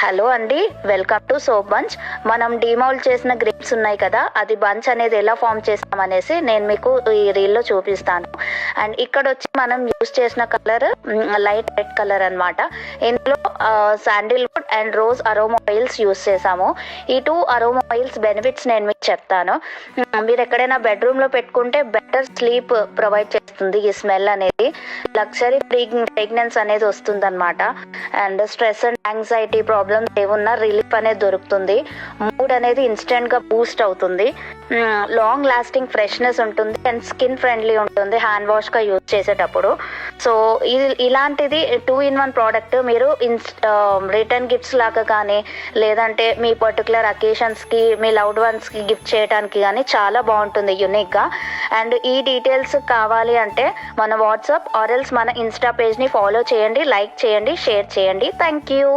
Hello అండి, welcome to soap bunch. మనం demould చేసిన గ్రేప్స్ ఉన్నాయి కదా, అది బంచ్ అనేది ఎలా ఫామ్ చేస్తామనేసి నేను మీకు ఈ రీల్లో చూపిస్తాను. అండ్ ఇక్కడ వచ్చి మనం యూస్ చేసిన కలర్ లైట్ రెడ్ కలర్ అనమాట. ఇందులో Sandalwood and rose aroma oils use చేసాము. ఈ 2 అరోమా ఆయిల్స్ బెనిఫిట్స్ నేను మీకు చెప్తాను. మీరు ఎక్కడైనా బెడ్రూమ్లో పెట్టుకుంటే బెటర్ స్లీప్ ప్రొవైడ్ చేస్తుంది ఈ స్మెల్ అనేది. లగ్జరీ ఫ్రేగ్రెన్స్ అనేది వస్తుంది అనమాట. And stress and anxiety problems ఏమున్నా రిలీఫ్ అనేది దొరుకుతుంది. మూడ్ అనేది ఇన్స్టెంట్ గా బూస్ట్ అవుతుంది. లాంగ్ లాస్టింగ్ ఫ్రెష్నెస్ ఉంటుంది అండ్ స్కిన్ ఫ్రెండ్లీ ఉంటుంది హ్యాండ్ వాష్ గా యూజ్ చేసేటప్పుడు. సో ఇలాంటిది 2-in-1 ప్రోడక్ట్ మీరు రిటర్న్ గిఫ్ట్స్ లాగా కానీ లేదంటే మీ పర్టికులర్ అకేషన్స్ కి మీ లవ్డ్ వన్స్ కి గిఫ్ట్ చేయడానికి కానీ చాలా బాగుంటుంది యూనిక్ గా. అండ్ ఈ డీటెయిల్స్ కావాలి అంటే మన వాట్సాప్ ఆర్ ఎల్స్ మన ఇన్స్టా పేజ్ ని ఫాలో చేయండి, లైక్ చేయండి, షేర్ చేయండి. Thank you.